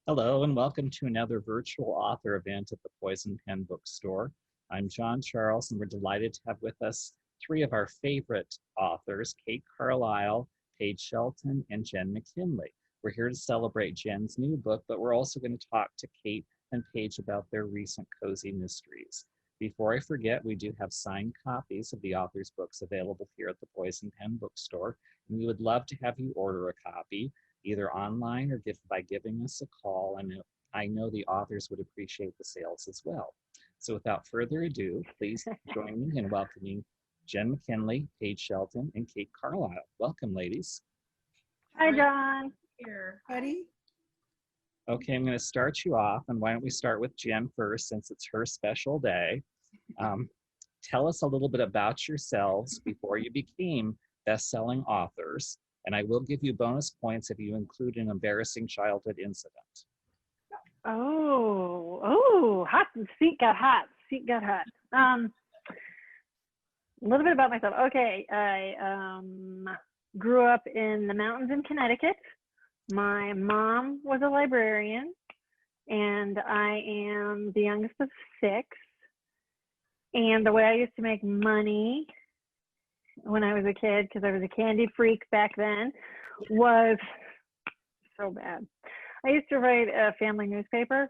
Hello and welcome to another virtual author event at the Poison Pen Bookstore. I'm John Charles and we're delighted to have with us three of our favorite authors, Kate Carlisle, Paige Shelton, and Jenn McKinlay. We're here to celebrate Jenn's new book, but we're also going to talk to Kate and Paige about their recent cozy mysteries. Before I forget, we do have signed copies of the authors' books available here at the Poison Pen Bookstore, and we would love to have you order a copy either online or by giving us a call, and I know the authors would appreciate the sales as well. So without further ado, please join me in welcoming Jenn McKinlay, Paige Shelton, and Kate Carlisle. Welcome, ladies. Hi, John. Here, Buddy. Okay, I'm going to start you off, and why don't we start with Jenn first, since it's her special day. Tell us a little bit about yourselves before you became best-selling authors. And I will give you bonus points if you include an embarrassing childhood incident. Hot. Seat got hot. A little bit about myself. Okay, I grew up in the mountains in Connecticut. My mom was a librarian, and I am the youngest of six. And the way I used to make money when I was a kid, because I was a candy freak back then, was so bad. I used to write a family newspaper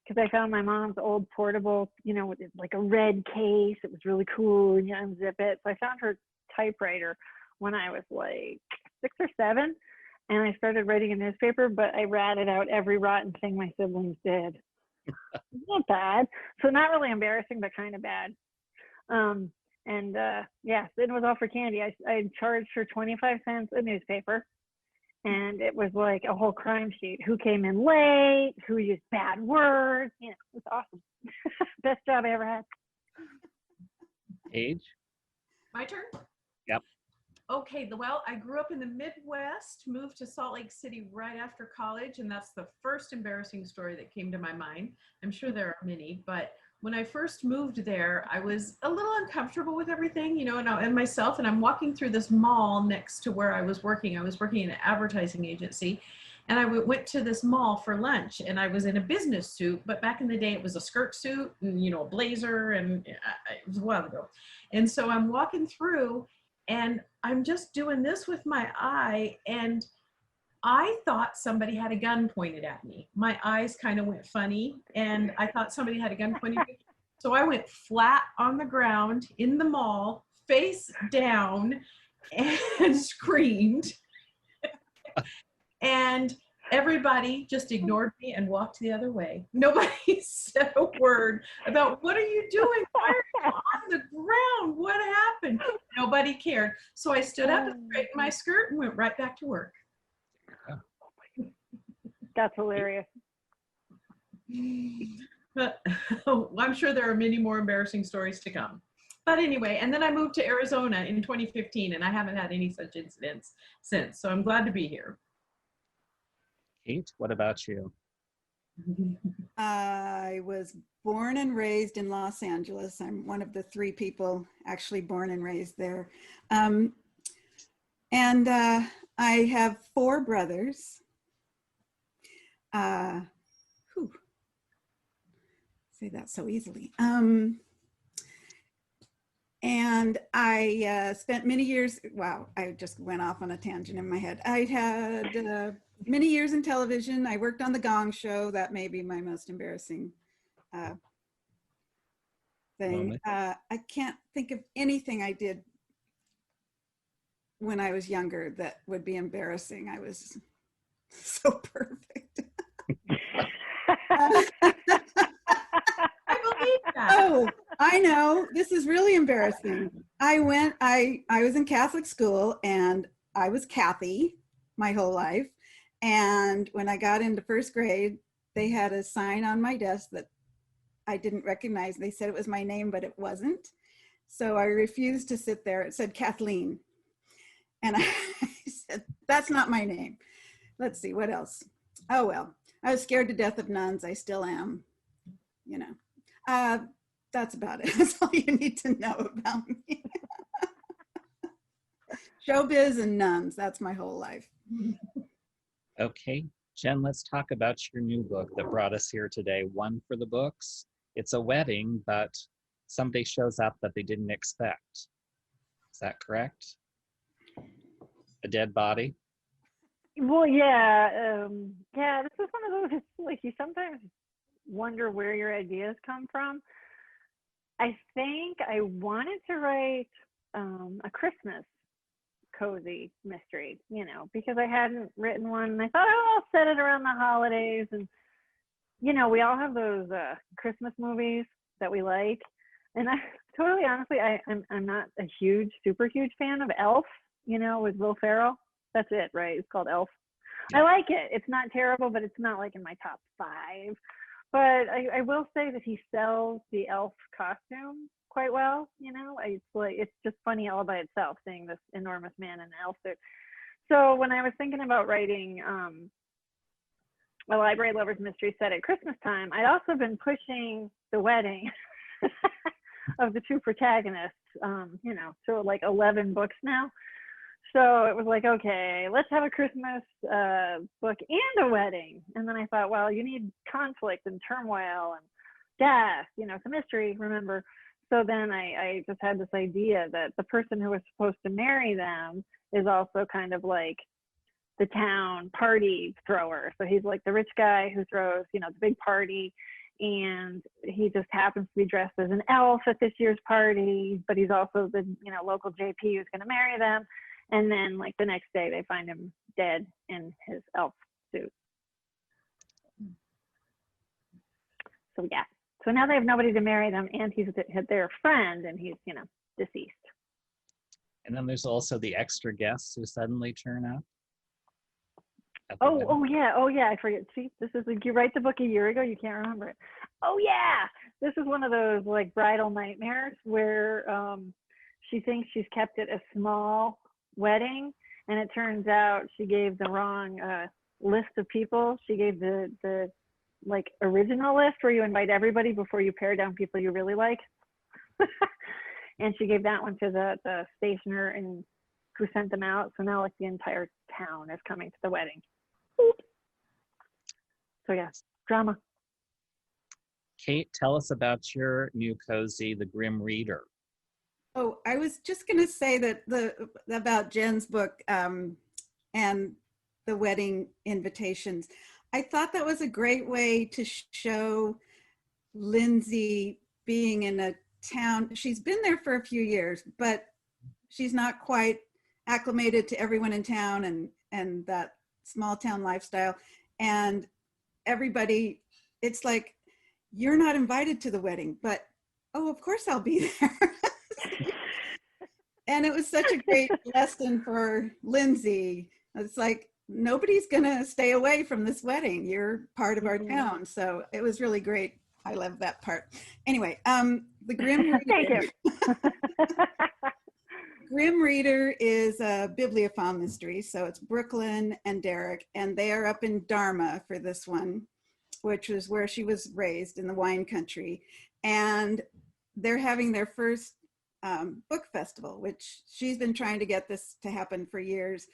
because I found my mom's old portable, with like a red case. It was really cool, and you unzip it. So I found her typewriter when I was like 6 or 7, and I started writing a newspaper, but I ratted out every rotten thing my siblings did. Not bad. So not really embarrassing, but kind of bad. Yeah, it was all for candy. I charged for 25 cents a newspaper, and it was like a whole crime sheet. Who came in late, who used bad words. It was awesome. Best job I ever had. Paige? my turn? Yep. Okay, well, I grew up in the Midwest, moved to Salt Lake City right after college, and that's the first embarrassing story that came to my mind. I'm sure there are many, but when I first moved there, I was a little uncomfortable with everything, and myself, and I'm walking through this mall next to where I was working. I was working in an advertising agency, and I went to this mall for lunch, and I was in a business suit, but back in the day, it was a skirt suit, and, a blazer, and it was a while ago. And so I'm walking through, and I'm just doing this with my eye, and I thought somebody had a gun pointed at me. My eyes kind of went funny, and I thought somebody had a gun pointed at me. So I went flat on the ground in the mall, face down, and screamed. And everybody just ignored me and walked the other way. Nobody said a word about, what are you doing? Why are you on the ground? What happened? Nobody cared. So I stood up and straightened my skirt and went right back to work. That's hilarious. But I'm sure there are many more embarrassing stories to come. But anyway, and then I moved to Arizona in 2015, and I haven't had any such incidents since. So I'm glad to be here. Kate, what about you? I was born and raised in Los Angeles. I'm one of the 3 people actually born and raised there. I have 4 brothers. Say that so easily. And I spent many years, wow, I just went off on a tangent in my head. I had many years in television. I worked on The Gong Show. That may be my most embarrassing thing. I can't think of anything I did when I was younger that would be embarrassing. I was so perfect. I believe that. Oh, I know. This is really embarrassing. I was in Catholic school, and I was Kathy my whole life. And when I got into 1st grade, they had a sign on my desk that I didn't recognize. They said it was my name, but it wasn't. So I refused to sit there. It said Kathleen. And I said, that's not my name. Let's see, what else? Oh, well, I was scared to death of nuns. I still am, That's about it. That's all you need to know about me. Showbiz and nuns, that's my whole life. Okay, Jen, let's talk about your new book that brought us here today, One for the Books. It's a wedding, but somebody shows up that they didn't expect. Is that correct? A dead body? Well, yeah, yeah. This is one of those. It's like you sometimes wonder where your ideas come from. I think I wanted to write a Christmas cozy mystery, you know, because I hadn't written one. And I thought, oh, I'll set it around the holidays, and you know, we all have those Christmas movies that we like. And I totally honestly, I'm not a super huge fan of Elf, you know, with Will Ferrell. That's it, right? It's called Elf. Yeah. I like it. It's not terrible, but it's not like in my top 5. But I will say that he sells the elf costume quite well. You know, it's just funny all by itself, seeing this enormous man in an elf suit. So when I was thinking about writing a library lover's mystery set at Christmas time, I'd also been pushing the wedding of the 2 protagonists, you know, so like 11 books now. So it was like, okay, let's have a Christmas book and a wedding. And then I thought, well, you need conflict and turmoil and death, you know, it's a mystery, remember. So then I just had this idea that the person who was supposed to marry them is also kind of like the town party thrower. So he's like the rich guy who throws, you know, the big party. And he just happens to be dressed as an elf at this year's party, but he's also the, you know, local JP who's going to marry them. And then like the next day they find him dead in his elf suit. So yeah. So now they have nobody to marry them, and he's their friend, and he's, you know, deceased. And then there's also the extra guests who suddenly turn up. Oh yeah, I forget. See, this is like, you write the book a year ago, you can't remember it. Oh yeah, this is one of those like bridal nightmares where she thinks she's kept it a small wedding, and it turns out she gave the wrong list of people. She gave the like original list where you invite everybody before you pare down people you really like. And she gave that one to the stationer and who sent them out. So now like the entire town is coming to the wedding. Boop. So yeah, drama. Kate, tell us about your new cozy, The Grim Reader. Oh, I was just going to say that about Jen's book and the wedding invitations. I thought that was a great way to show Lindsay being in a town. She's been there for a few years, but she's not quite acclimated to everyone in town and that small town lifestyle. And everybody, it's like, you're not invited to the wedding, but oh, of course I'll be there. And it was such a great lesson for Lindsay. It's like, nobody's gonna stay away from this wedding. You're part of our town. So it was really great. I love that part. Anyway, the Grim Reader. Thank you. Grim Reader is a bibliophile mystery. So it's Brooklyn and Derek, and they are up in Dharma for this one, which was where she was raised in the wine country. And they're having their first book festival, which she's been trying to get this to happen for years,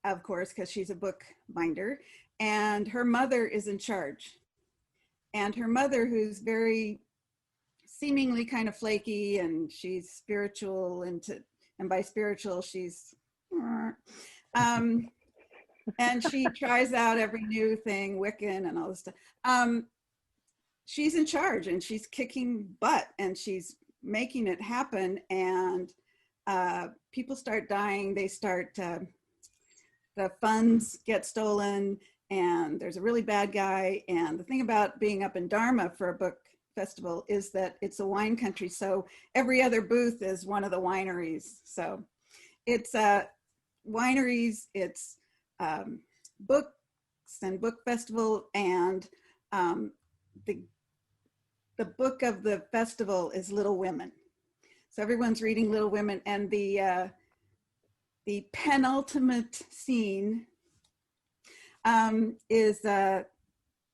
of course, because she's a book binder. And her mother is in charge. And her mother, who's very seemingly kind of flaky, and she's spiritual, and by spiritual, she's, and she tries out every new thing, Wiccan and all this stuff. She's in charge, and she's kicking butt, and she's making it happen. And people start dying. They start, the funds get stolen, and there's a really bad guy. And the thing about being up in Dharma for a book festival is that it's a wine country. So every other booth is one of the wineries. So it's wineries, it's books and book festival. And the book of the festival is Little Women. So everyone's reading Little Women, and the penultimate scene is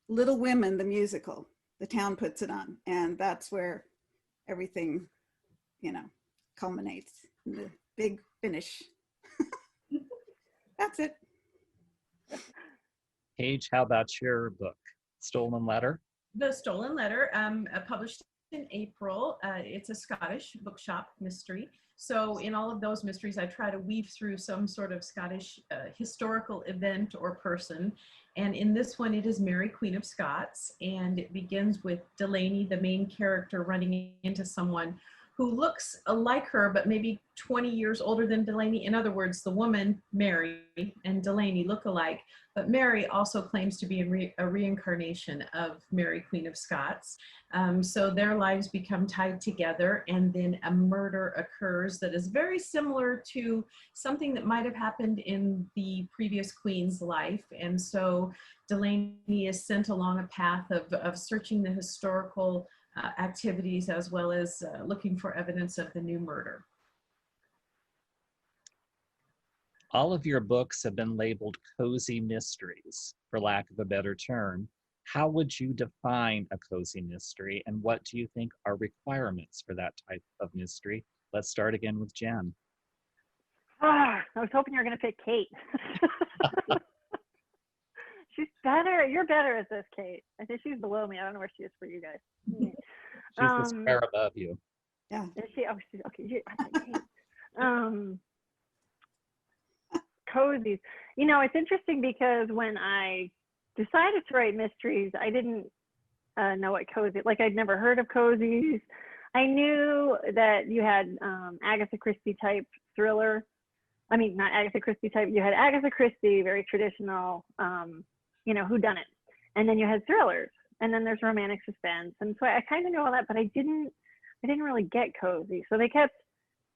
Little Women, the musical. The town puts it on, and that's where everything, you know, culminates in the big finish. That's it. Paige, how about your book, Stolen Letter? The Stolen Letter, published in April. It's a Scottish bookshop mystery. So in all of those mysteries, I try to weave through some sort of Scottish historical event or person. And in this one, it is Mary, Queen of Scots. And it begins with Delaney, the main character, running into someone who looks like her, but maybe 20 years older than Delaney. In other words, the woman, Mary, and Delaney look alike, but Mary also claims to be a reincarnation of Mary, Queen of Scots. So their lives become tied together, and then a murder occurs that is very similar to something that might have happened in the previous queen's life. And so Delaney is sent along a path of searching the historical activities, as well as looking for evidence of the new murder. All of your books have been labeled cozy mysteries, for lack of a better term. How would you define a cozy mystery, and what do you think are requirements for that type of mystery? Let's start again with Jenn. I was hoping you were going to pick Kate. She's better. You're better at this, Kate. I think she's below me. I don't know where she is for you guys. She's the square above you. Yeah. Is she? Oh, she's okay. Kate. Cozies. You know, it's interesting because when I decided to write mysteries, I didn't know what cozy. Like, I'd never heard of cozies. I knew that you had Agatha Christie type thriller. I mean, not Agatha Christie type. You had Agatha Christie, very traditional, you know, whodunit, and then you had thrillers, and then there's romantic suspense, and so I kind of knew all that, but I didn't really get cozy. So they kept,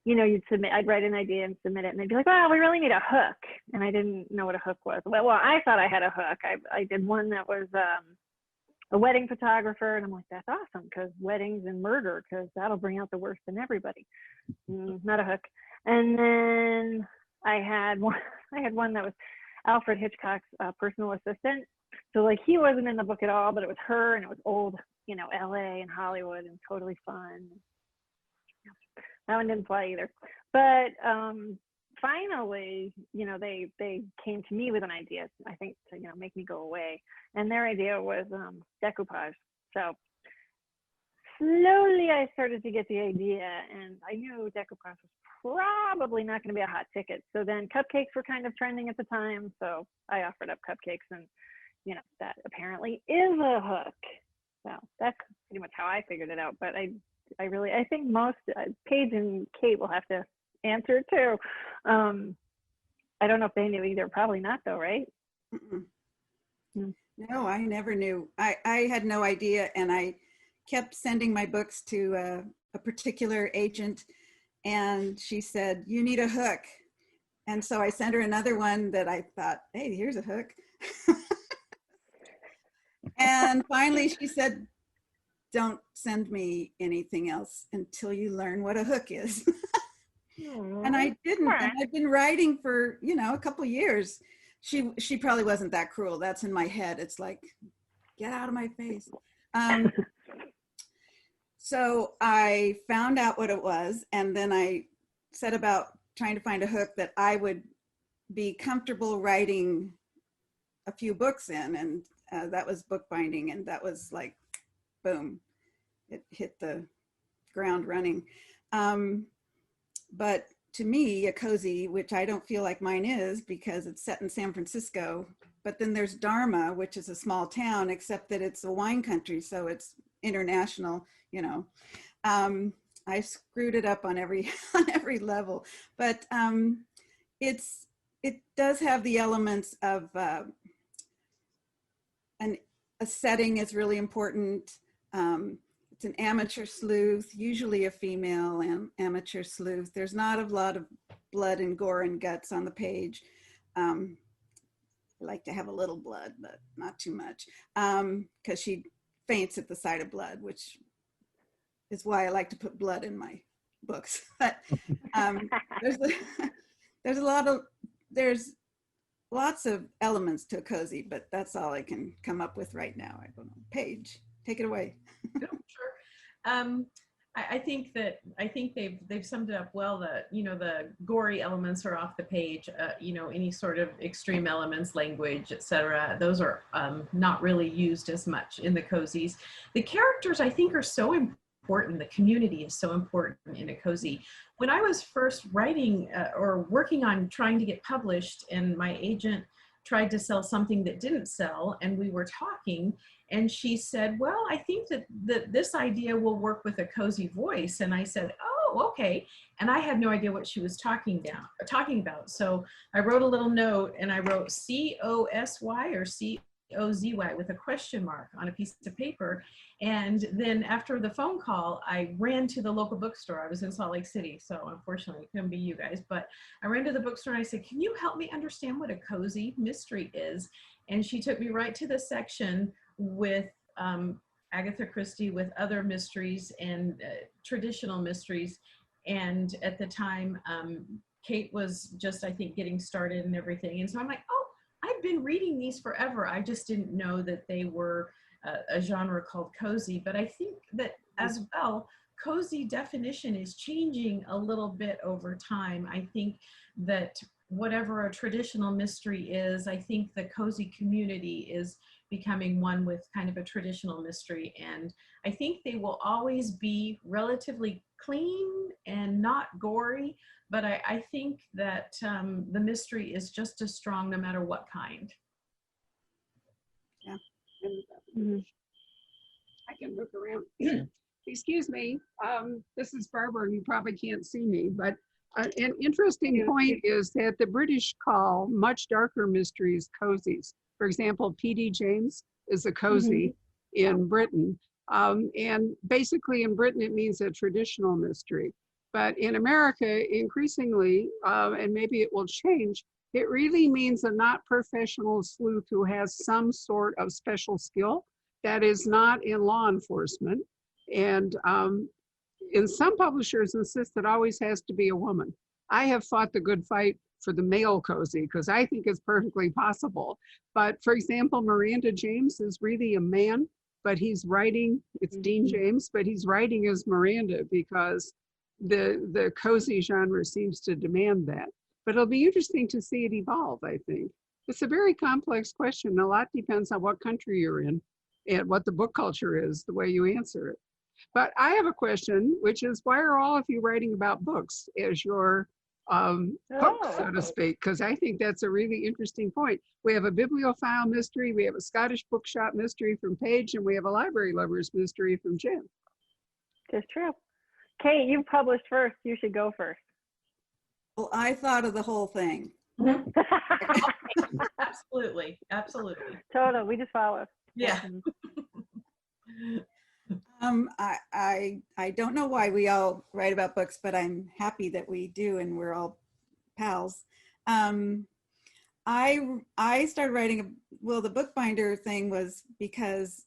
you know, I'd write an idea and submit it, and they'd be like, "Well, we really need a hook," and I didn't know what a hook was. Well, I thought I had a hook. I did one that was a wedding photographer, and I'm like, that's awesome, because weddings and murder, because that'll bring out the worst in everybody. Not a hook. And then I had one that was Alfred Hitchcock's personal assistant. So like, he wasn't in the book at all, but it was her, and it was old, you know, LA and Hollywood, and totally fun. That one didn't fly either. But finally, you know, they came to me with an idea, I think, to, you know, make me go away. And their idea was decoupage. So slowly I started to get the idea, and I knew decoupage was probably not going to be a hot ticket. So then cupcakes were kind of trending at the time, so I offered up cupcakes, and, you know, that apparently is a hook. So that's pretty much how I figured it out. But I think most Paige and Kate will have to answer too. I don't know if they knew either. Probably not, though, right? No, I never knew. I had no idea, and I kept sending my books to a particular agent, and she said, "You need a hook." And so I sent her another one that I thought, "Hey, here's a hook." And finally she said, "Don't send me anything else until you learn what a hook is." And I didn't. And I've been writing for, you know, a couple years. She probably wasn't that cruel. That's in my head. It's like, get out of my face. So I found out what it was, and then I set about trying to find a hook that I would be comfortable writing a few books in, and that was bookbinding, and that was like, boom, it hit the ground running. But to me, a cozy, which I don't feel like mine is because it's set in San Francisco, but then there's Dharma, which is a small town, except that it's a wine country, so it's international, you know. I screwed it up on every level, but it does have the elements of a setting is really important. It's an amateur sleuth, usually a female amateur sleuth. There's not a lot of blood and gore and guts on the page. I like to have a little blood, but not too much, because she faints at the sight of blood, which is why I like to put blood in my books. But there's lots of elements to a cozy, but that's all I can come up with right now. I don't know. Paige, take it away. Sure. I think they've summed it up well. That the gory elements are off the page. Any sort of extreme elements, language, etc. Those are not really used as much in the cozies. The characters, I think, are so important. The community is so important in a cozy. When I was first writing or working on trying to get published, and my agent tried to sell something that didn't sell, and we were talking, and she said, well, I think that this idea will work with a cozy voice. And I said, oh, okay. And I had no idea what she was talking about. So I wrote a little note, and I wrote C-O-S-Y or C-O-Z-Y with a question mark on a piece of paper. And then after the phone call, I ran to the local bookstore. I was in Salt Lake City, so unfortunately it couldn't be you guys, but I ran to the bookstore and I said, can you help me understand what a cozy mystery is? And she took me right to the section with Agatha Christie, with other mysteries and traditional mysteries. And at the time, Kate was just, I think, getting started and everything. And so I'm like, oh, I've been reading these forever. I just didn't know that they were a genre called cozy. But I think that as well, cozy definition is changing a little bit over time. I think that whatever a traditional mystery is, I think the cozy community is becoming one with kind of a traditional mystery. And I think they will always be relatively clean and not gory, but I think that the mystery is just as strong no matter what kind. Yeah. I can look around. Excuse me. This is Barbara, and you probably can't see me, but an interesting point is that the British call much darker mysteries cozies. For example, P.D. James is a cozy in Britain. And basically in Britain, it means a traditional mystery. But in America, increasingly, and maybe it will change, it really means a not professional sleuth who has some sort of special skill that is not in law enforcement. And some publishers insist it always has to be a woman. I have fought the good fight for the male cozy because I think it's perfectly possible. But for example, Miranda James is really a man, but he's writing, it's Dean James, but he's writing as Miranda because the cozy genre seems to demand that. But it'll be interesting to see it evolve, I think. It's a very complex question. A lot depends on what country you're in and what the book culture is, the way you answer it. But I have a question, which is, why are all of you writing about books as your hook, so to speak? Because I think that's a really interesting point. We have a bibliophile mystery, we have a Scottish bookshop mystery from Paige, and we have a library lovers mystery from Jenn. That's true. Kate, you published first. You should go first. Well, I thought of the whole thing. Absolutely. Absolutely. Total. We just follow. Yeah. I don't know why we all write about books, but I'm happy that we do, and we're all pals. I started writing, well, the bookbinder thing was because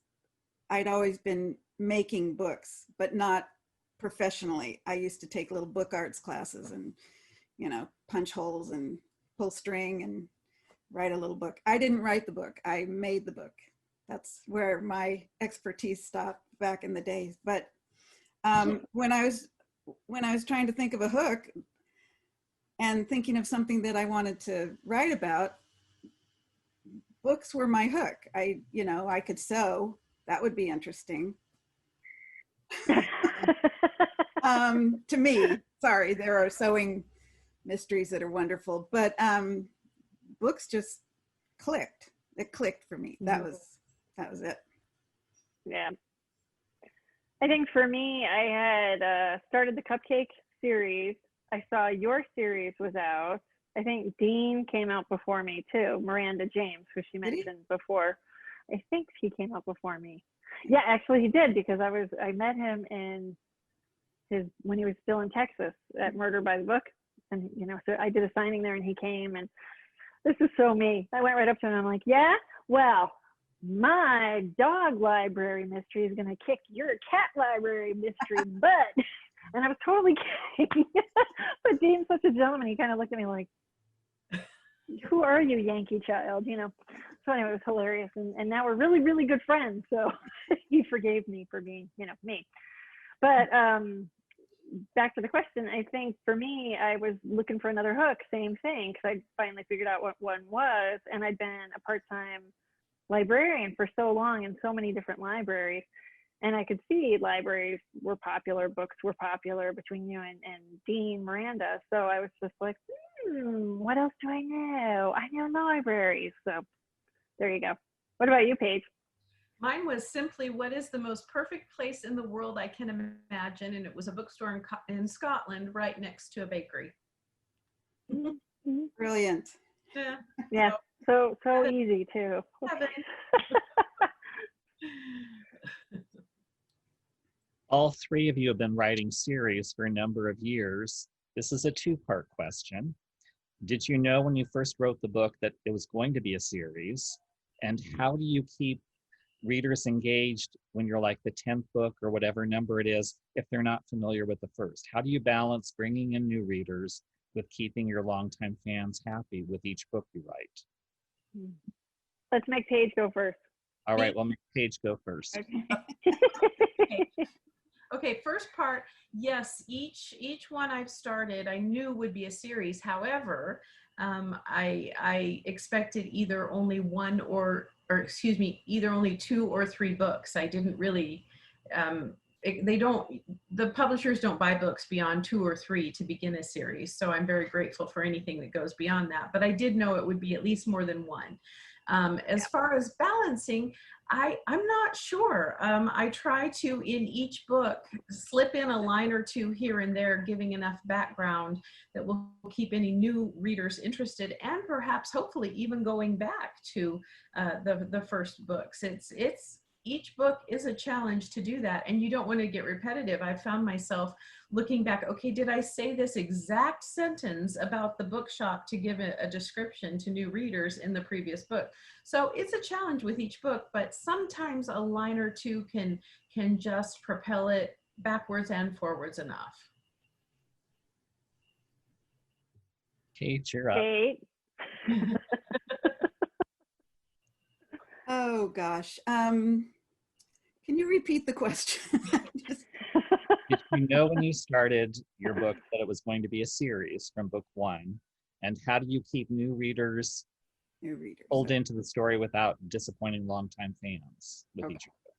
I'd always been making books, but not professionally. I used to take little book arts classes and, punch holes and pull string and write a little book. I didn't write the book, I made the book. That's where my expertise stopped back in the days. But when I was trying to think of a hook and thinking of something that I wanted to write about, books were my hook. I could sew. That would be interesting. To me, sorry, there are sewing mysteries that are wonderful, but books just clicked. It clicked for me. That was it. Yeah. I think for me, I had started the Cupcake series. I saw your series was out. I think Dean came out before me too. Miranda James, who she mentioned before. I think he came out before me. Yeah, actually he did, because I met him when he was still in Texas at Murder by the Book. And, so I did a signing there and he came, and this is so me. I went right up to him and I'm like, yeah, well, my dog library mystery is going to kick your cat library mystery butt. And I was totally kidding. But Dean's such a gentleman. He kind of looked at me like, who are you, Yankee child? So anyway, it was hilarious. And now we're really, really good friends. So he forgave me for being, me. But back to the question, I think for me, I was looking for another hook, same thing, because I finally figured out what one was, and I'd been a part-time librarian for so long in so many different libraries, and I could see libraries were popular, books were popular between you and Dean Miranda. So I was just like, what else do I know? I know libraries. So there you go. What about you, Paige? Mine was simply, what is the most perfect place in the world I can imagine? And it was a bookstore in Scotland right next to a bakery. Brilliant. Yeah. Yeah, so easy too. All three of you have been writing series for a number of years. This is a two-part question. Did you know when you first wrote the book that it was going to be a series? And how do you keep readers engaged when you're like the 10th book or whatever number it is, if they're not familiar with the first? How do you balance bringing in new readers with keeping your longtime fans happy with each book you write? Let's make Paige go first. All right, well, make Paige go first. Okay, first part, yes, each one I've started I knew would be a series. However, I expected either only one or excuse me, either only 2 or 3 books. I didn't really, the publishers don't buy books beyond 2 or 3 to begin a series. So I'm very grateful for anything that goes beyond that. But I did know it would be at least more than one. As far as balancing, I'm not sure. I try to, in each book, slip in a line or 2 here and there, giving enough background that will keep any new readers interested, and perhaps, hopefully, even going back to the first books. Each book is a challenge to do that, and you don't want to get repetitive. I found myself looking back, okay, did I say this exact sentence about the bookshop to give a description to new readers in the previous book? So it's a challenge with each book, but sometimes a line or 2 can just propel it backwards and forwards enough. Kate, you're up. Kate. Oh gosh. Can you repeat the question? Did you know when you started your book that it was going to be a series from book 1? And how do you keep new readers pulled into the story without disappointing longtime fans with each book?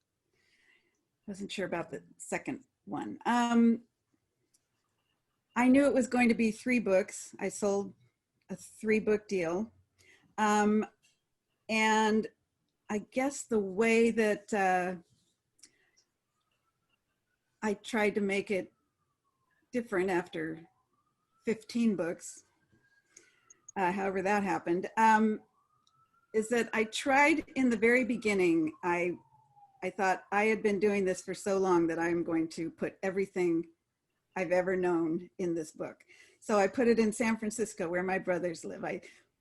Wasn't sure about the second one. I knew it was going to be 3 books. I sold a 3-book deal. And I guess the way that I tried to make it different after 15 books, however that happened, is that I tried in the very beginning, I thought I had been doing this for so long that I'm going to put everything I've ever known in this book. So I put it in San Francisco, where my brothers live.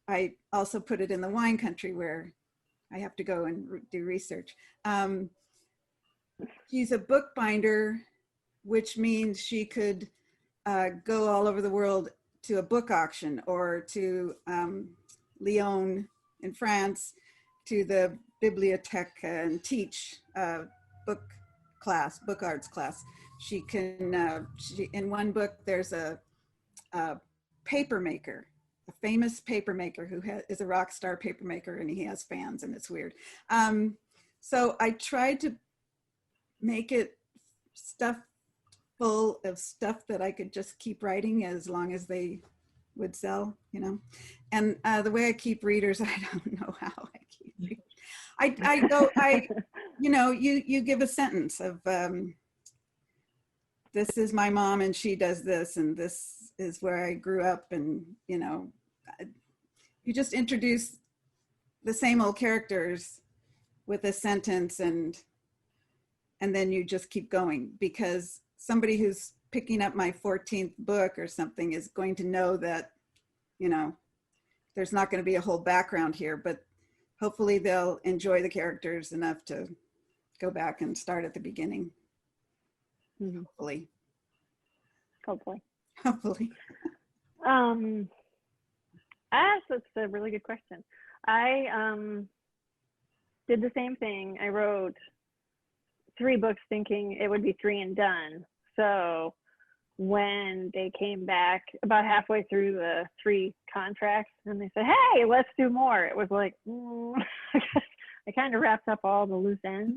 I also put it in the wine country, where I have to go and do research. She's a bookbinder, which means she could go all over the world to a book auction, or to Lyon in France, to the Bibliothèque, and teach book arts class. She can, in one book, there's a paper maker, a famous paper maker who is a rock star paper maker, and he has fans, and it's weird. So I tried to make it full of stuff that I could just keep writing as long as they would sell, you know. And the way I keep readers, I don't know how I keep readers. You know, you give a sentence of, this is my mom and she does this, and this is where I grew up, and, you know, you just introduce the same old characters with a sentence, and then you just keep going, because somebody who's picking up my 14th book or something is going to know that, you know, there's not going to be a whole background here, but hopefully they'll enjoy the characters enough to go back and start at the beginning. Hopefully. That's a really good question. I did the same thing. I wrote 3 books thinking it would be 3 and done. So when they came back about halfway through the 3 contracts and they said, hey, let's do more, it was like, I kind of wrapped up all the loose ends.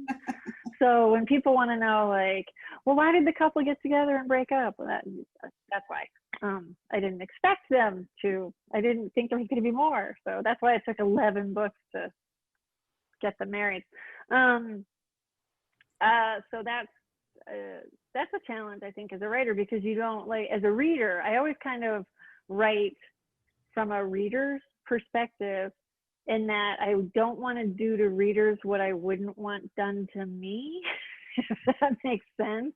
So when people want to know, like, well, why did the couple get together and break up? Well, that's why. I didn't expect them to. I didn't think there was going to be more. So that's why it took 11 books to get them married. So that's a challenge, I think, as a writer, because you don't, like, as a reader, I always kind of write from a reader's perspective, in that I don't want to do to readers what I wouldn't want done to me, if that makes sense.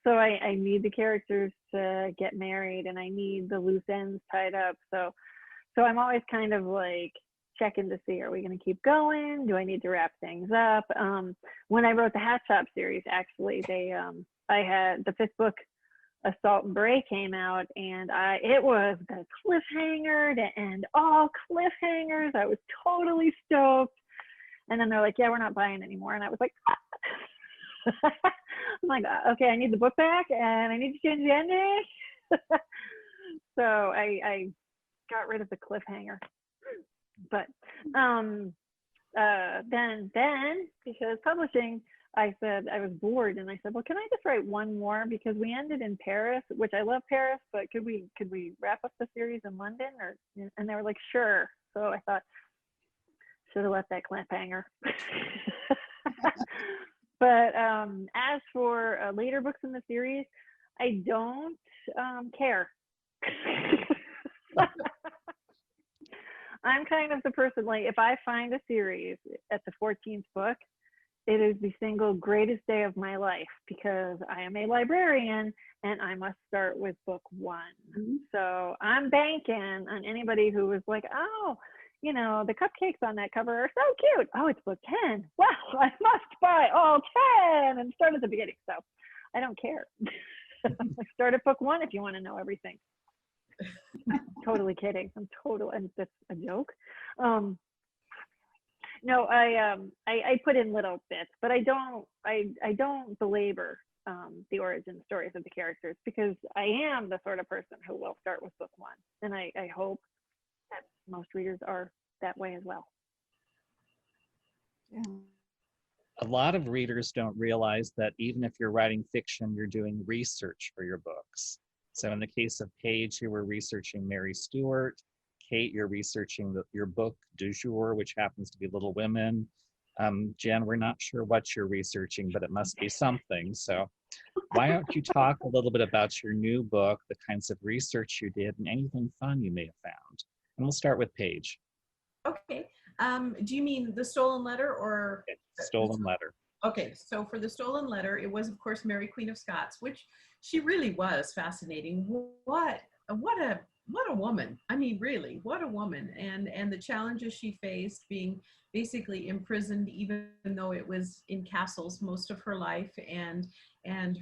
So I need the characters to get married, and I need the loose ends tied up. So I'm always kind of like checking to see, are we going to keep going? Do I need to wrap things up? When I wrote the Hat Shop series, actually, I had the 5th book, Assault and Bray, came out, and it was the cliffhanger to end all cliffhangers. I was totally stoked. And then they're like, yeah, we're not buying anymore. And I was like, I'm like, okay, I need the book back and I need to change the ending. So I got rid of the cliffhanger. But then because publishing, I said, I was bored, and I said, well, can I just write one more, because we ended in Paris, which I love Paris, but could we wrap up the series in London? And they were like, sure. So I thought, should have left that cliffhanger. But as for later books in the series, I don't care. I'm kind of the person, like, if I find a series at the 14th book, it is the single greatest day of my life, because I am a librarian and I must start with book 1. So I'm banking on anybody who was like, oh, you know, the cupcakes on that cover are so cute. Oh, it's book 10. Well, I must buy all 10 and start at the beginning. So I don't care. Start at book 1 if you want to know everything. Totally kidding. And that's a joke. No, I put in little bits, but I don't belabor the origin stories of the characters, because I am the sort of person who will start with book 1, and I hope that most readers are that way as well. Yeah. A lot of readers don't realize that even if you're writing fiction, you're doing research for your books. So in the case of Paige, you were researching Mary Stuart. Kate, you're researching your book du jour, which happens to be Little Women. Jen, we're not sure what you're researching, but it must be something. So why don't you talk a little bit about your new book, the kinds of research you did, and anything fun you may have found? And we'll start with Paige. Okay. Do you mean the stolen letter or? Okay. Stolen letter. Okay, so for the stolen letter, it was, of course, Mary, Queen of Scots, which she really was fascinating. What a woman. I mean, really, what a woman. And the challenges she faced, being basically imprisoned, even though it was in castles most of her life, and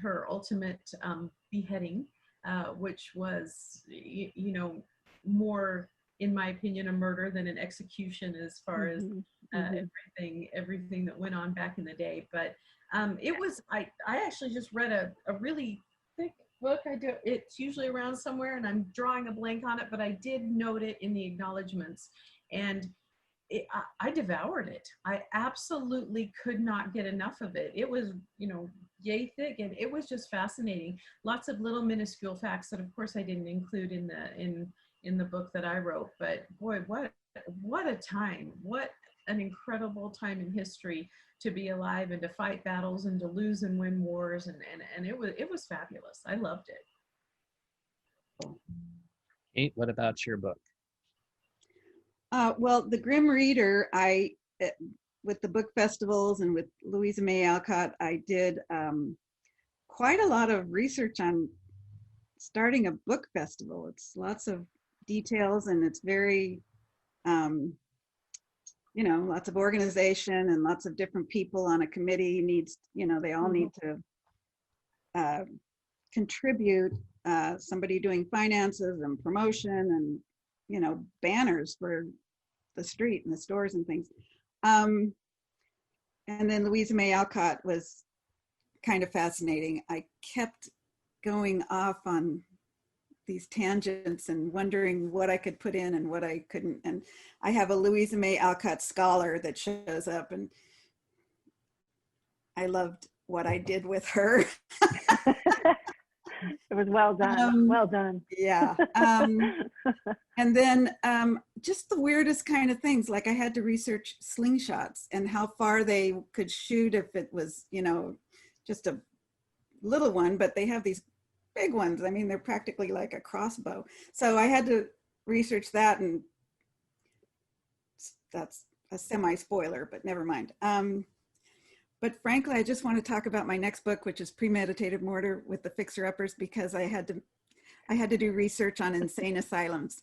her ultimate beheading, which was, you know, more, in my opinion, a murder than an execution, as far as everything that went on back in the day. But it was, I actually just read a really thick book. It's usually around somewhere, and I'm drawing a blank on it, but I did note it in the acknowledgments, and I devoured it. I absolutely could not get enough of it. It was, you know, yay thick, and it was just fascinating. Lots of little minuscule facts that, of course, I didn't include in the book that I wrote. But boy, what a time! What an incredible time in history to be alive and to fight battles and to lose and win wars, and it was fabulous. I loved it. Kate, what about your book? Well, The Grim Reader, with the book festivals and with Louisa May Alcott, I did quite a lot of research on starting a book festival. It's lots of details, and it's very, you know, lots of organization and lots of different people on a committee needs, you know, they all need to contribute, somebody doing finances and promotion and, you know, banners for the street and the stores and things. And then Louisa May Alcott was kind of fascinating. I kept going off on these tangents and wondering what I could put in and what I couldn't. And I have a Louisa May Alcott scholar that shows up, and I loved what I did with her. It was well done. Well done. Yeah. And then just the weirdest kind of things. Like I had to research slingshots and how far they could shoot if it was, you know, just a little one, but they have these big ones. I mean, they're practically like a crossbow. So I had to research that, and that's a semi-spoiler, but never mind. But frankly, I just want to talk about my next book, which is Premeditated Murder with the Fixer-Uppers, because I had to do research on insane asylums.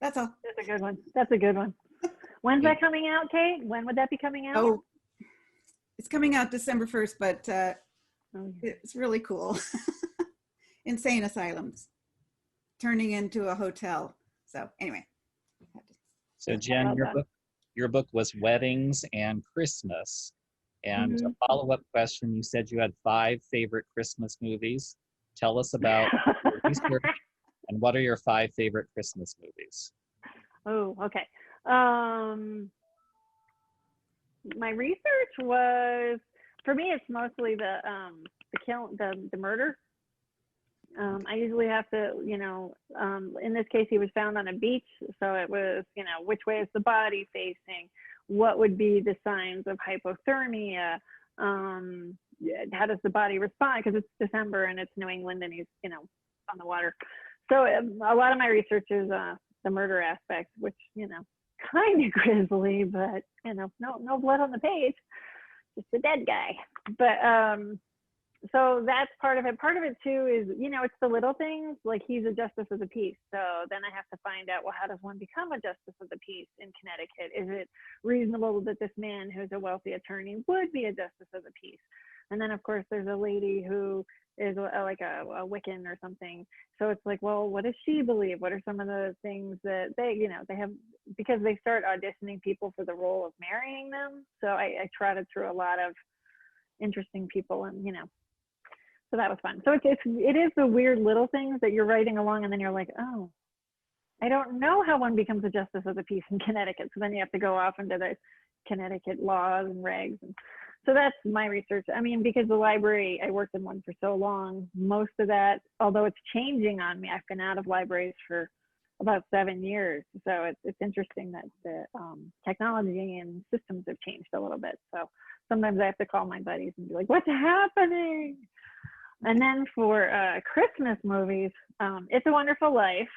That's all. That's a good one. That's a good one. When's that coming out, Kate? When would that be coming out? Oh, it's coming out December 1st, but it's really cool. Insane asylums turning into a hotel. So anyway. So Jen, your book was Weddings and Christmas. And a follow-up question, you said you had 5 favorite Christmas movies. Tell us about your research and what are your 5 favorite Christmas movies? Oh, okay. My research was, for me, it's mostly the murder. I usually have to, you know, in this case, he was found on a beach. So it was, you know, which way is the body facing? What would be the signs of hypothermia? How does the body respond? Because it's December and it's New England and he's, you know, on the water. So a lot of my research is the murder aspect, which, you know, kind of grisly, but, you know, no blood on the page, just a dead guy. But, so that's part of it. Part of it too is, you know, it's the little things, like he's a justice of the peace. So then I have to find out, well, how does one become a justice of the peace in Connecticut? Is it reasonable that this man who's a wealthy attorney would be a justice of the peace? And then of course there's a lady who is like a Wiccan or something. So it's like, well, what does she believe? What are some of the things that they, you know, they have, because they start auditioning people for the role of marrying them. So I trotted through a lot of interesting people, and, you know, so that was fun. So it is the weird little things that you're writing along and then you're like, oh, I don't know how one becomes a justice of the peace in Connecticut. So then you have to go off into the Connecticut laws and regs. And so that's my research. I mean, because the library, I worked in one for so long, most of that, although it's changing on me, I've been out of libraries for about 7 years. So it's interesting that the technology and systems have changed a little bit. So sometimes I have to call my buddies and be like, what's happening? And then for Christmas movies, It's a Wonderful Life.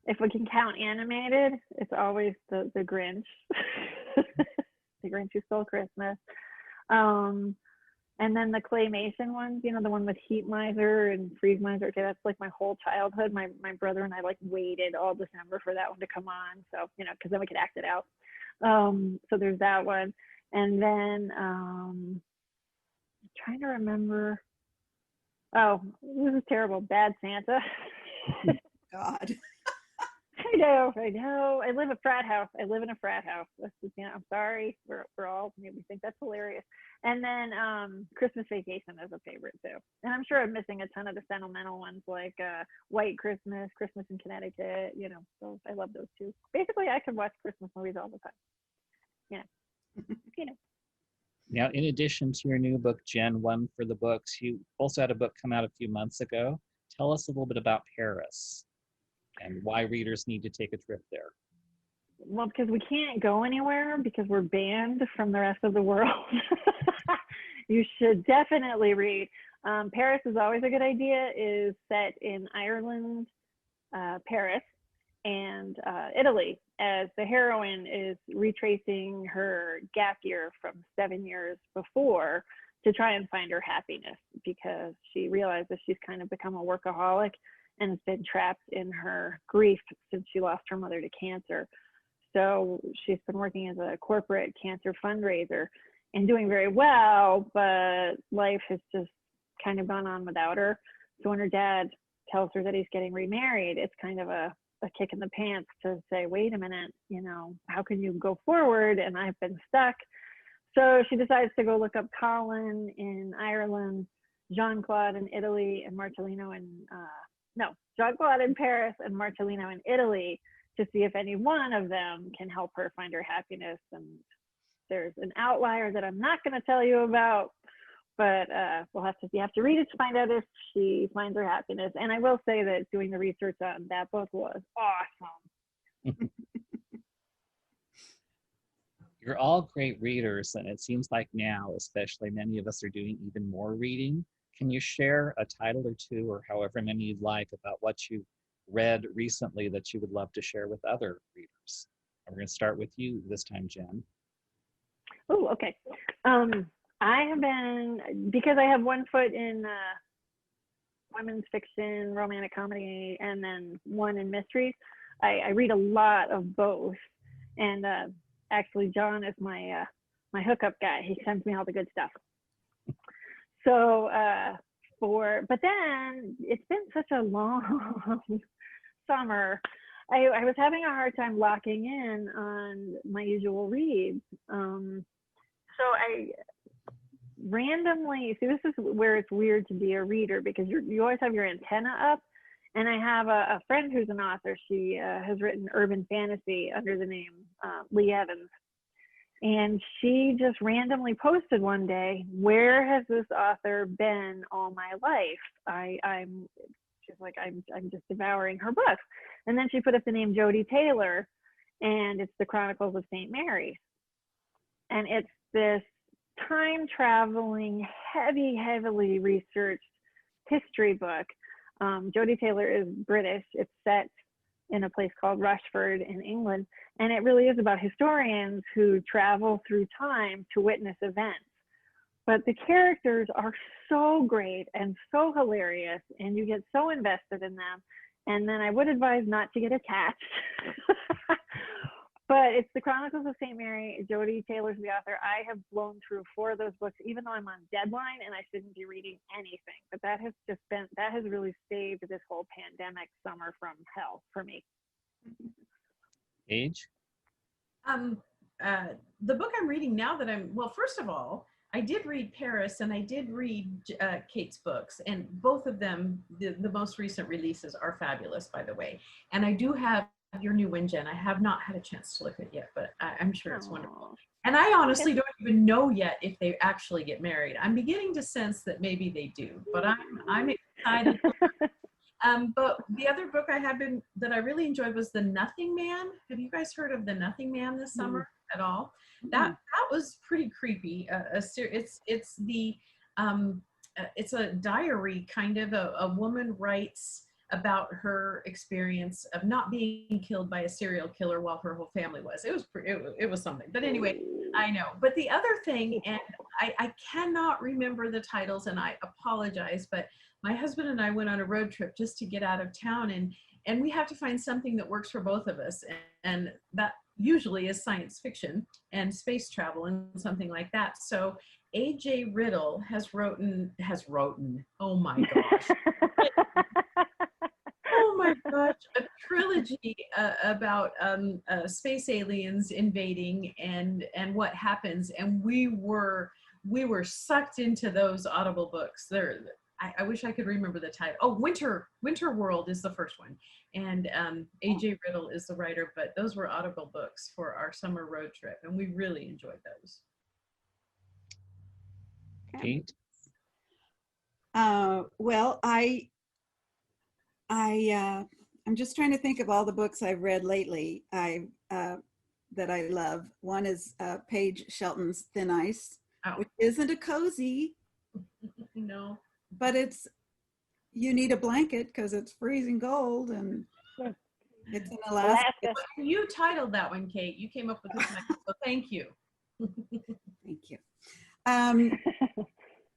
If we can count animated, it's always the Grinch. The Grinch Who Stole Christmas. And then the claymation ones, you know, the one with Heat Miser and Freeze Miser. Okay, that's like my whole childhood. My brother and I like waited all December for that one to come on. So, you know, because then we could act it out. So there's that one. And then trying to remember. Oh, this is terrible. Bad Santa. God. I know. I live in a frat house. That's just, you know, I'm sorry. We're all, we think that's hilarious. And then Christmas Vacation is a favorite too. And I'm sure I'm missing a ton of the sentimental ones like White Christmas, Christmas in Connecticut, you know, so I love those too. Basically, I could watch Christmas movies all the time. Yeah. You know. Now, in addition to your new book, Jen, One for the Books, you also had a book come out a few months ago. Tell us a little bit about Paris and why readers need to take a trip there. Well, because we can't go anywhere because we're banned from the rest of the world. You should definitely read. Paris is always a good idea. Is set in Ireland, Paris, and Italy, as the heroine is retracing her gap year from 7 years before to try and find her happiness, because she realizes she's kind of become a workaholic and has been trapped in her grief since she lost her mother to cancer. So she's been working as a corporate cancer fundraiser and doing very well, but life has just kind of gone on without her. So when her dad tells her that he's getting remarried, it's kind of a a kick in the pants to say, wait a minute, you know, how can you go forward? And I've been stuck. So she decides to go look up Colin in Ireland, Jean-Claude in Italy, and Marcellino in, Jean-Claude in Paris and Marcellino in Italy, to see if any one of them can help her find her happiness. And there's an outlier that I'm not going to tell you about, but you have to read it to find out if she finds her happiness. And I will say that doing the research on that book was awesome. You're all great readers, and it seems like now, especially, many of us are doing even more reading. Can you share a title or two, or however many you'd like, about what you've read recently that you would love to share with other readers? And we're going to start with you this time, Jen. Oh, okay. I have been, because I have one foot in women's fiction, romantic comedy, and then one in mysteries, I read a lot of both. And actually, John is my hookup guy. He sends me all the good stuff. So but then it's been such a long summer. I was having a hard time locking in on my usual reads. So I randomly, see, this is where it's weird to be a reader, because you always have your antenna up. And I have a friend who's an author. She has written urban fantasy under the name Lee Evans. And she just randomly posted one day, where has this author been all my life? She's like, I'm just devouring her books. And then she put up the name Jodi Taylor, and it's the Chronicles of St. Mary's. And it's this time traveling, heavily researched history book. Jodi Taylor is British. It's set in a place called Rushford in England. And it really is about historians who travel through time to witness events. But the characters are so great and so hilarious, and you get so invested in them. And then I would advise not to get attached. But it's the Chronicles of St. Mary. Jodi Taylor's the author. I have blown through 4 of those books, even though I'm on deadline and I shouldn't be reading anything. But that has really saved this whole pandemic summer from hell for me. Paige? The book I'm reading now well, first of all, I did read Paris and I did read Kate's books, and both of them, the most recent releases, are fabulous, by the way. And I do have your new one, Jen. I have not had a chance to look at it yet, but I'm sure it's wonderful. And I honestly don't even know yet if they actually get married. I'm beginning to sense that maybe they do, but I'm excited. But the other book that I really enjoyed was The Nothing Man. Have you guys heard of The Nothing Man this summer at all? That was pretty creepy. It's a diary, kind of. A woman writes about her experience of not being killed by a serial killer while her whole family was. It was something. But anyway, I know. But the other thing, and I cannot remember the titles, and I apologize, but my husband and I went on a road trip just to get out of town, and we have to find something that works for both of us, and that usually is science fiction and space travel and something like that. So A.J. Riddle has written, oh my gosh. Oh my gosh, a trilogy about space aliens invading and what happens. And we were sucked into those Audible books. I wish I could remember the title. Oh, Winter World is the first one. And A.J. Riddle is the writer, but those were Audible books for our summer road trip. And we really enjoyed those. Kate? Well, I'm just trying to think of all the books I've read lately that I love. One is Paige Shelton's Thin Ice, which isn't a cozy. No. But you need a blanket because it's freezing cold and it's in Alaska. You titled that one, Kate. You came up with this title, so thank you. Thank you.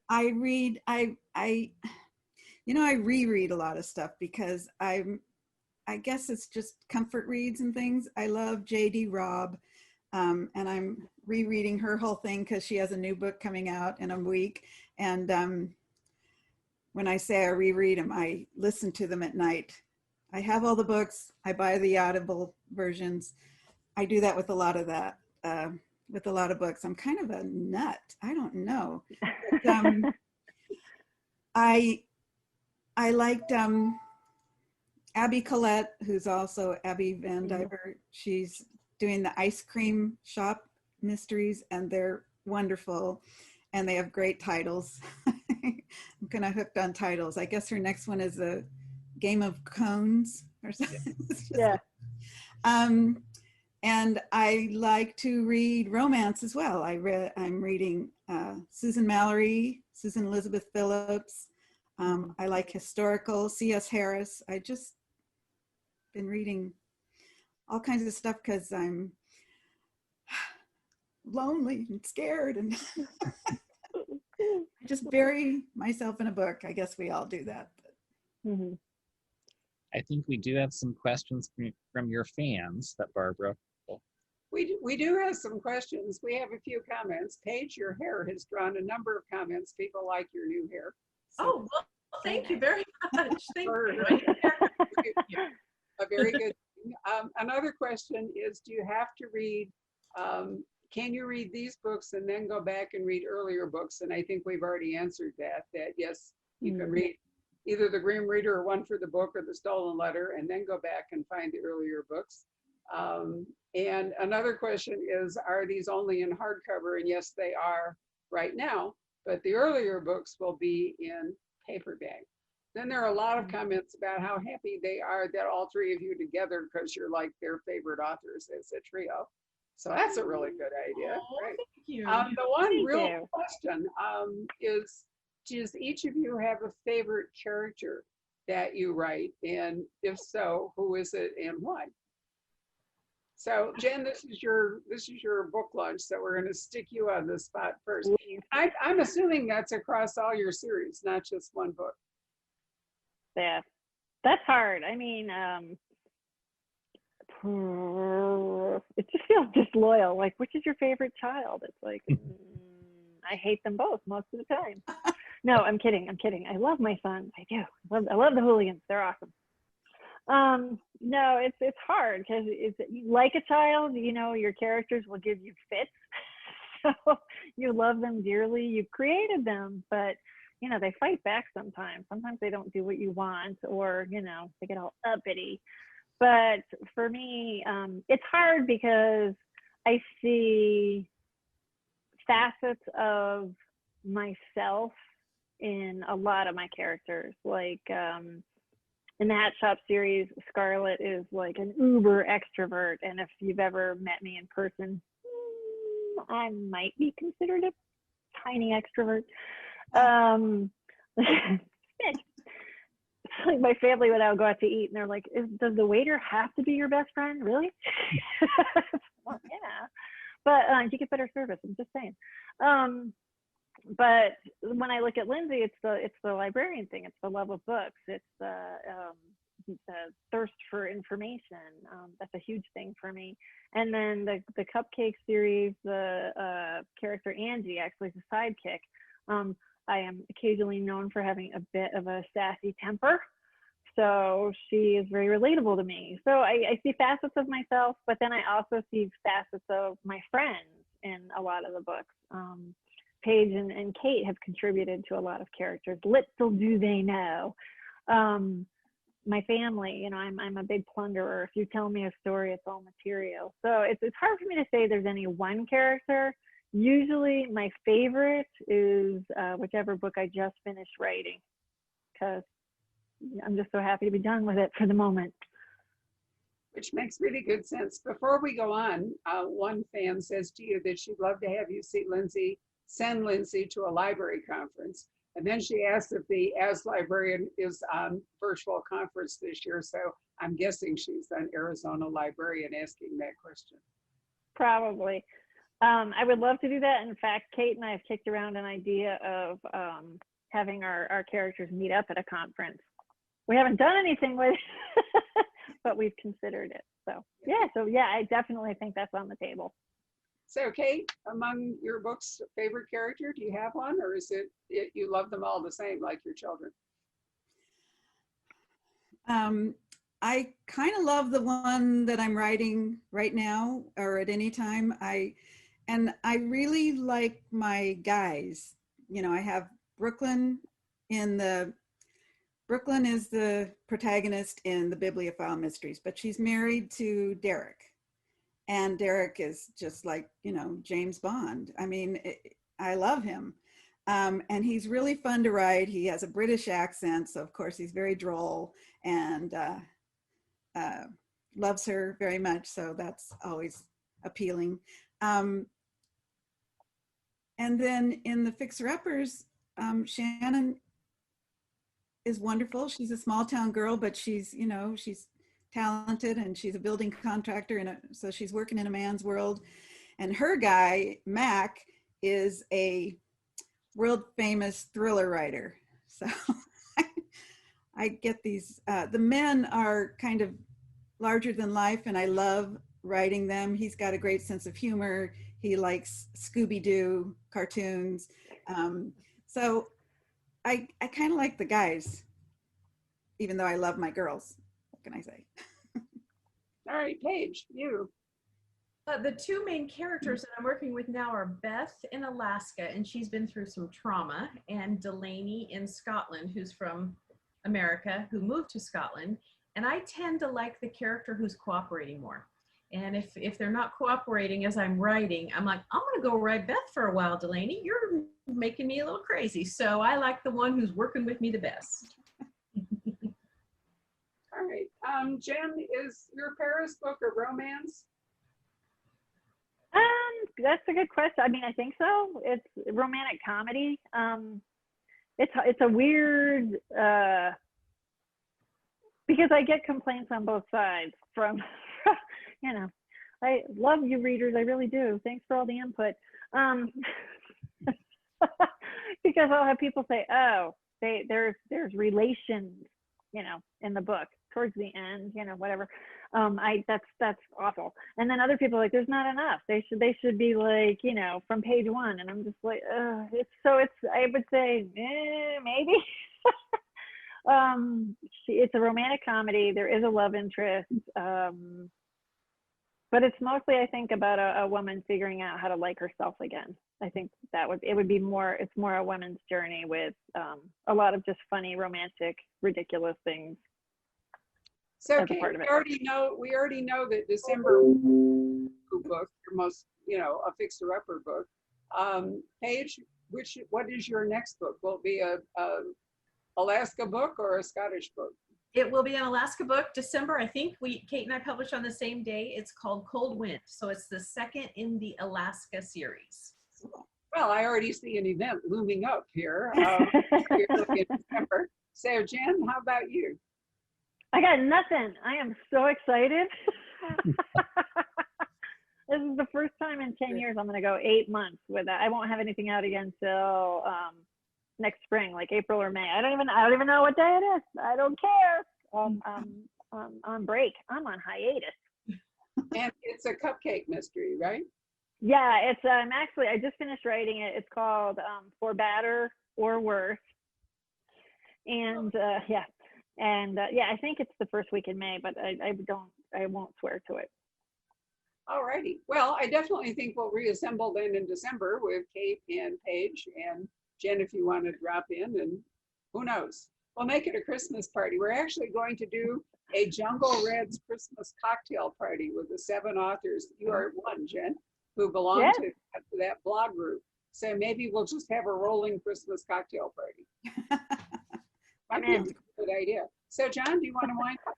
I reread a lot of stuff because I guess it's just comfort reads and things. I love J.D. Robb, and I'm rereading her whole thing because she has a new book coming out in a week. And when I say I reread them, I listen to them at night I have all the books. I buy the Audible versions. I do that with a lot of with a lot of books. I'm kind of a nut. I don't know. But, I liked Abby Collette, who's also Abby Van Diver. She's doing the ice cream shop mysteries, and they're wonderful, and they have great titles. I'm kind of hooked on titles. I guess her next one is a Game of Cones or something. Yeah. And I like to read romance as well. I'm reading Susan Mallory, Susan Elizabeth Phillips. I like historical, C.S. Harris. I just been reading all kinds of stuff because I'm lonely and scared, and I just bury myself in a book. I guess we all do that. Mm-hmm. I think we do have some questions from your fans that Barbara. We do have some questions. We have a few comments. Paige, your hair has drawn a number of comments. People like your new hair. So Oh, well, thank you very much. Thank you. a very good thing. Another question is, do you have to read, can you read these books and then go back and read earlier books? And I think we've already answered that yes, you can read either the Grim Reader or One for the Book or the Stolen Letter, and then go back and find the earlier books. And another question is, are these only in hardcover? And yes, they are right now, but the earlier books will be in paperback. Then there are a lot of comments about how happy they are that all three of you together, because you're like their favorite authors as a trio. So that's a really good idea. Oh, right? thank you. The one Thank real you. question is, does each of you have a favorite character that you write? And if so, who is it and why? So Jen, this is your book launch, so we're going to stick you on the spot first. I'm assuming that's across all your series, not just one book. Yeah, that's hard. I mean, it just feels disloyal. Like, which is your favorite child? It's like, I hate them both most of the time. No, I'm kidding. I love my sons. I do. I love the hooligans. They're awesome. No, it's hard because it's like a child, you know, your characters will give you fits. So you love them dearly. You've created them, but you know, they fight back sometimes. Sometimes they don't do what you want, or, you know, they get all uppity. But for me, it's hard because I see facets of myself in a lot of my characters. Like in the Hat Shop series, Scarlett is like an uber extrovert. And if you've ever met me in person, I might be considered a tiny extrovert. Like my family, when I would go out to eat, and they're like, does the waiter have to be your best friend? Really? Well, yeah, but you get better service. I'm just saying. But when I look at Lindsay, it's the librarian thing. It's the love of books. It's the thirst for information. That's a huge thing for me. And then the Cupcake series, the character Angie actually is a sidekick. I am occasionally known for having a bit of a sassy temper, so she is very relatable to me. So I see facets of myself, but then I also see facets of my friends in a lot of the books. Paige and Kate have contributed to a lot of characters. Little do they know. My family, you know, I'm a big plunderer. If you tell me a story, it's all material. So it's hard for me to say there's any one character. Usually my favorite is whichever book I just finished writing, because I'm just so happy to be done with it for the moment. Which makes really good sense. Before we go on, one fan says to you that she'd love to have you send Lindsay to a library conference. And then she asked if the As Librarian is on virtual conference this year. So I'm guessing she's an Arizona librarian asking that question. Probably. I would love to do that. In fact, Kate and I have kicked around an idea of having our characters meet up at a conference. We haven't done anything with it, but we've considered it. So yeah, I definitely think that's on the table. So Kate, among your books, favorite character, do you have one, or is it you love them all the same, like your children? I kind of love the one that I'm writing right now or at any time. And I really like my guys. You know, I have Brooklyn Brooklyn is the protagonist in the Bibliophile Mysteries, but she's married to Derek. And Derek is just like, you know, James Bond. I mean, I love him. And he's really fun to write. He has a British accent, so of course he's very droll and loves her very much. So that's always appealing. And then in the Fixer Uppers, Shannon is wonderful. She's a small town girl, but she's, you know, she's talented and she's a building contractor. So she's working in a man's world. And her guy, Mac, is a world famous thriller writer. So I get these, the men are kind of larger than life and I love writing them. He's got a great sense of humor. He likes Scooby-Doo cartoons. So I kind of like the guys, even though I love my girls. What can I say? All right, Paige, you. The two main characters that I'm working with now are Beth in Alaska, and she's been through some trauma, and Delaney in Scotland, who's from America, who moved to Scotland. And I tend to like the character who's cooperating more. And if they're not cooperating as I'm writing, I'm like, I'm going to go write Beth for a while, Delaney. You're making me a little crazy. So I like the one who's working with me the best. All right. Jen, is your Paris book a romance? That's a good question. I mean, I think so. It's a romantic comedy. It's a weird, because I get complaints on both sides from, you know, I love you readers. I really do. Thanks for all the input. Because I'll have people say, oh, there's relations, you know, in the book towards the end, you know, whatever. That's awful. And then other people are like, there's not enough. They should be like, you know, from page one. And I'm just like, I would say, maybe. It's a romantic comedy. There is a love interest. But it's mostly, I think, about a woman figuring out how to like herself again. I think it's more a woman's journey with a lot of just funny, romantic, ridiculous things. So Kate, we already know that December book, your most, you know, a fixer-upper book. Paige, what is your next book? Will it be a Alaska book or a Scottish book? It will be an Alaska book, December. I think Kate and I published on the same day. It's called Cold Wind. So it's the second in the Alaska series. Well, I already see an event looming up here. In December. So Jen, how about you? I got nothing. I am so excited. This is the first time in 10 years I'm going to go 8 months with that. I won't have anything out again until next spring, like April or May. I don't even know what day it is. I don't care. On break. I'm on hiatus. And it's a cupcake mystery, right? Yeah, it's I just finished writing it. It's called For Better or Worse. And yeah. And I think it's the first week in May, but I won't swear to it. All righty. Well, I definitely think we'll reassemble then in December with Kate and Paige and Jen, if you want to drop in, and who knows, we'll make it a Christmas party. We're actually going to do a Jungle Red's Christmas cocktail party with the 7 authors. You are one, Jen, who belong to that blog group. So maybe we'll just have a rolling Christmas cocktail party. I think it's a good idea. So John, do you want to wind up?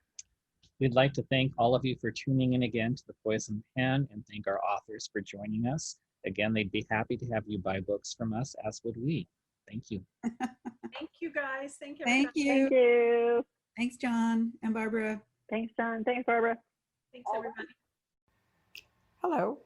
We'd like to thank all of you for tuning in again to the Poison Pen and thank our authors for joining us. Again, they'd be happy to have you buy books from us, as would we. Thank you. Thank you, guys. Thank you. Thank you. Thank you. Thanks, John and Barbara. Thanks, John. Thanks, Barbara. Thanks, everybody. Hello.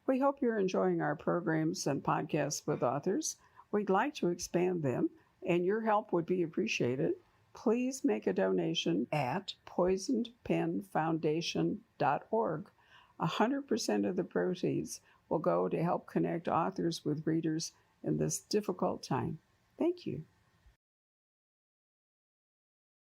We hope you're enjoying our programs and podcasts with authors. We'd like to expand them, and your help would be appreciated. Please make a donation at poisonedpenfoundation.org. 100% of the proceeds will go to help connect authors with readers in this difficult time. Thank you.